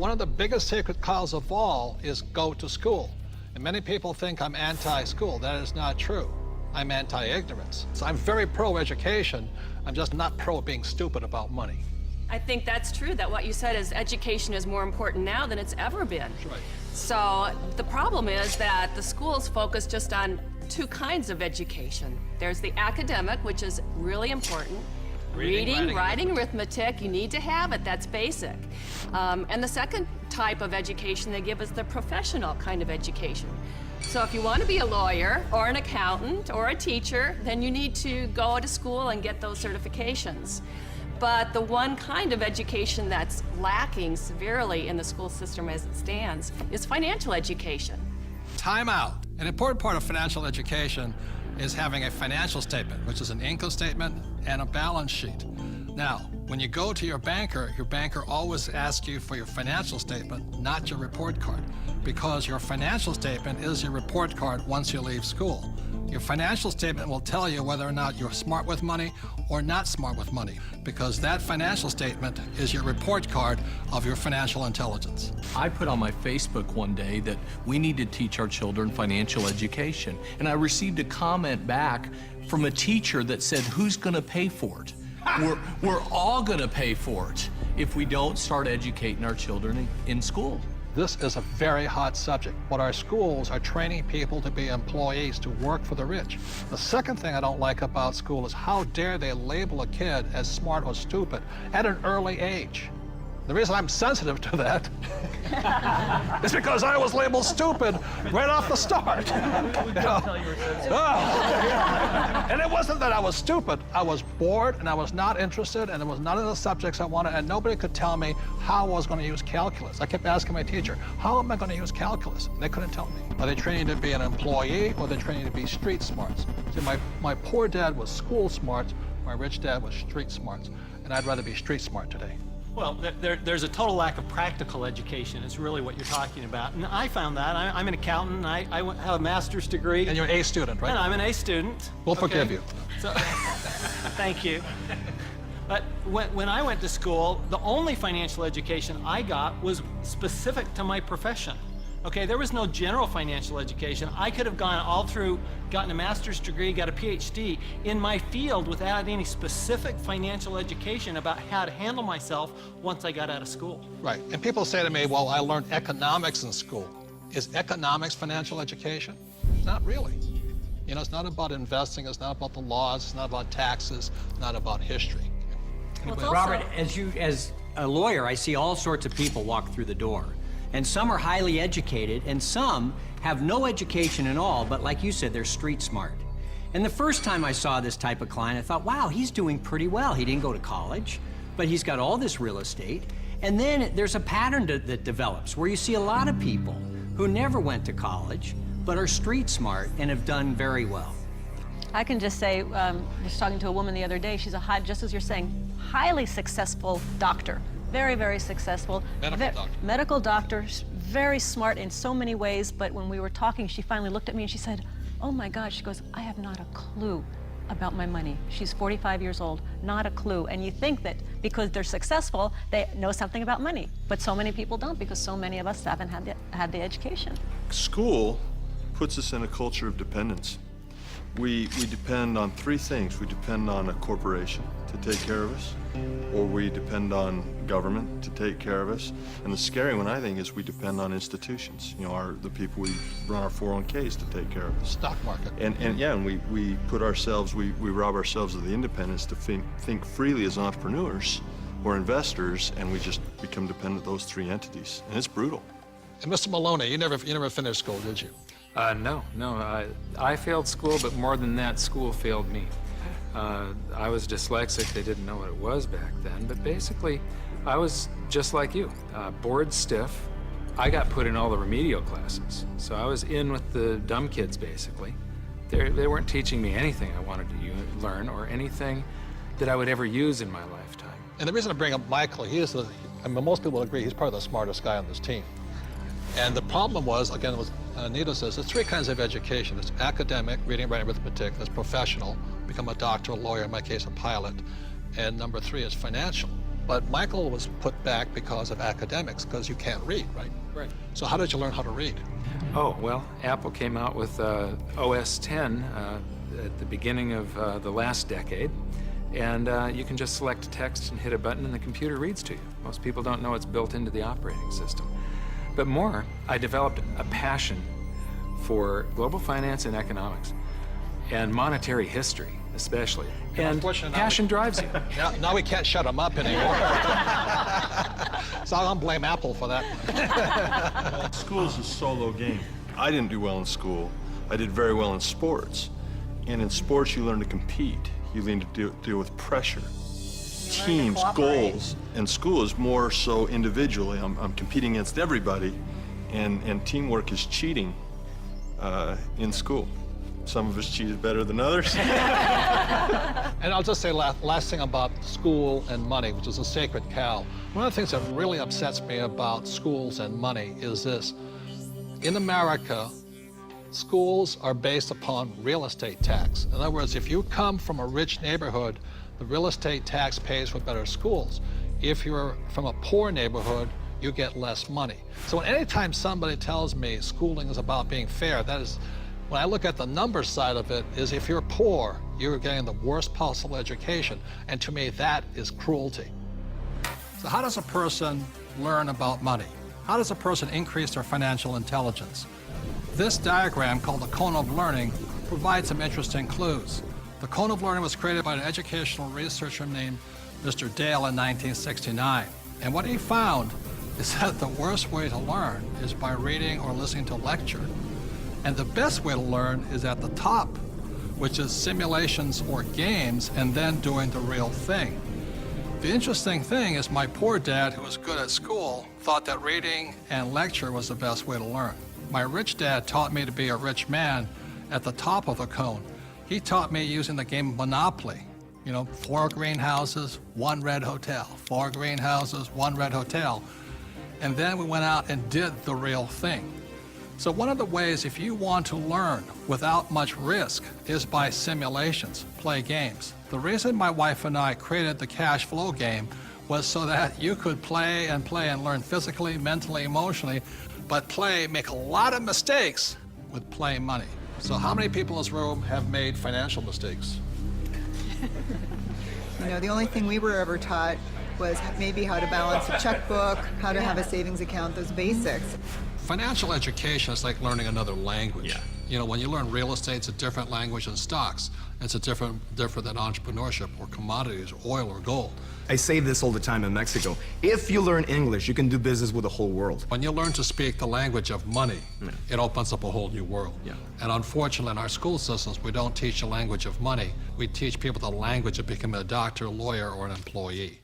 one of the biggest sacred cows of all is go to school. And many people think I'm anti-school. That is not true. I'm anti-ignorance. So I'm very pro-education. I'm just not pro being stupid about money. I think that's true, that what you said is education is more important now than it's ever been. That's right. So the problem is that the schools focus just on two kinds of education. There's the academic, which is really important. Reading, writing, arithmetic, you need to have it, that's basic. And the second type of education they give is the professional kind of education. So if you want to be a lawyer or an accountant or a teacher, then you need to go to school and get those certifications. But the one kind of education that's lacking severely in the school system as it stands is financial education. Time out. An important part of financial education is having a financial statement, which is an income statement and a balance sheet. Now, when you go to your banker always asks you for your financial statement, not your report card, because your financial statement is your report card once you leave school. Your financial statement will tell you whether or not you're smart with money or not smart with money, because that financial statement is your report card of your financial intelligence. I put on my Facebook one day that we need to teach our children financial education, and I received a comment back from a teacher that said, who's gonna pay for it? We're all gonna pay for it if we don't start educating our children in school. This is a very hot subject, but our schools are training people to be employees, to work for the rich. The second thing I don't like about school is how dare they label a kid as smart or stupid at an early age. The reason I'm sensitive to that is because I was labeled stupid right off the start. And it wasn't that I was stupid. I was bored and I was not interested, and it was none of the subjects I wanted, and nobody could tell me how I was going to use calculus. I kept asking my teacher, how am I going to use calculus? And they couldn't tell me. Are they training to be an employee, or are they training to be street smarts? See, my poor dad was school smart, my rich dad was street smarts, and I'd rather be street smart today. Well, there's a total lack of practical education. It's really what you're talking about. And I found that. I'm an accountant. I have a master's degree. And you're an A student, right? And I'm an A student. We'll forgive you. So, thank you. But when I went to school, the only financial education I got was specific to my profession. Okay, there was no general financial education. I could have gone all through, gotten a master's degree, got a PhD in my field without any specific financial education about how to handle myself once I got out of school. Right, and people say to me, well, I learned economics in school. Is economics financial education? Not really. You know, it's not about investing, it's not about the laws, it's not about taxes, it's not about history. Well, Robert, as a lawyer, I see all sorts of people walk through the door. And some are highly educated, and some have no education at all, but like you said, they're street smart. And the first time I saw this type of client, I thought, wow, he's doing pretty well. He didn't go to college, but he's got all this real estate. And then there's a pattern that develops where you see a lot of people who never went to college, but are street smart and have done very well. I can just say, was talking to a woman the other day, she's just as you're saying, highly successful doctor. Very, very successful. Medical doctor, very smart in so many ways, but when we were talking, she finally looked at me and she said, oh my God, she goes, I have not a clue about my money. She's 45 years old, not a clue. And you think that because they're successful, they know something about money, but so many people don't, because so many of us haven't had the education. School puts us in a culture of dependence. We depend on three things. We depend on a corporation to take care of us, or we depend on government to take care of us. And the scary one, I think, is we depend on institutions. You know, the people we run our 401ks to take care of us. Stock market. And we put ourselves, we rob ourselves of the independence to think freely as entrepreneurs or investors, and we just become dependent on those three entities. And it's brutal. And Mr. Maloney, you never finished school, did you? No. I failed school, but more than that, school failed me. I was dyslexic. They didn't know what it was back then, but basically, I was just like you, bored stiff. I got put in all the remedial classes, so I was in with the dumb kids, basically. They weren't teaching me anything I wanted to learn or anything that I would ever use in my lifetime. And the reason I bring up Michael, most people agree he's probably the smartest guy on this team. And the problem was, again, was Anita says, there's three kinds of education. There's academic, reading, writing, arithmetic. There's professional, become a doctor, a lawyer, in my case, a pilot. And number three is financial. But Michael was put back because of academics, because you can't read, right? Right. So how did you learn how to read? Oh, well, Apple came out with OS 10 at the beginning of the last decade, and you can just select text and hit a button and the computer reads to you. Most people don't know it's built into the operating system. But more, I developed a passion for global finance and economics, and monetary history especially. And Unfortunately, passion drives you. Now we can't shut him up anymore. So I'll blame Apple for that. School's a solo game. I didn't do well in school. I did very well in sports. And in sports, you learn to compete. You learn to deal with pressure, teams, goals. And school is more so individually. I'm competing against everybody, and teamwork is cheating in school. Some of us cheated better than others. And I'll just say last thing about school and money, which is a sacred cow. One of the things that really upsets me about schools and money is this. In America, schools are based upon real estate tax. In other words, if you come from a rich neighborhood, the real estate tax pays for better schools. If you're from a poor neighborhood, you get less money. So anytime somebody tells me schooling is about being fair, that is, when I look at the number side of it, is if you're poor, you're getting the worst possible education. And to me, that is cruelty. So how does a person learn about money? How does a person increase their financial intelligence? This diagram, called the cone of learning, provides some interesting clues. The cone of learning was created by an educational researcher named Mr. Dale in 1969. And what he found is that the worst way to learn is by reading or listening to a lecture. And the best way to learn is at the top, which is simulations or games, and then doing the real thing. The interesting thing is my poor dad, who was good at school, thought that reading and lecture was the best way to learn. My rich dad taught me to be a rich man at the top of the cone. He taught me using the game of Monopoly. You know, 4 greenhouses, 1 red hotel. 4 greenhouses, 1 red hotel. And then we went out and did the real thing. So one of the ways, if you want to learn without much risk, is by simulations, play games. The reason my wife and I created the cash flow game was so that you could play and learn physically, mentally, emotionally, but make a lot of mistakes with play money. So how many people in this room have made financial mistakes? You know, the only thing we were ever taught was maybe how to balance a checkbook, how to have a savings account, those basics. Financial education is like learning another language. Yeah. You know, when you learn real estate, it's a different language than stocks. It's a different than entrepreneurship or commodities, or oil or gold. I say this all the time in Mexico. If you learn English, you can do business with the whole world. When you learn to speak the language of money, it opens up a whole new world. Yeah. And unfortunately, in our school systems, we don't teach the language of money. We teach people the language of becoming a doctor, lawyer, or an employee.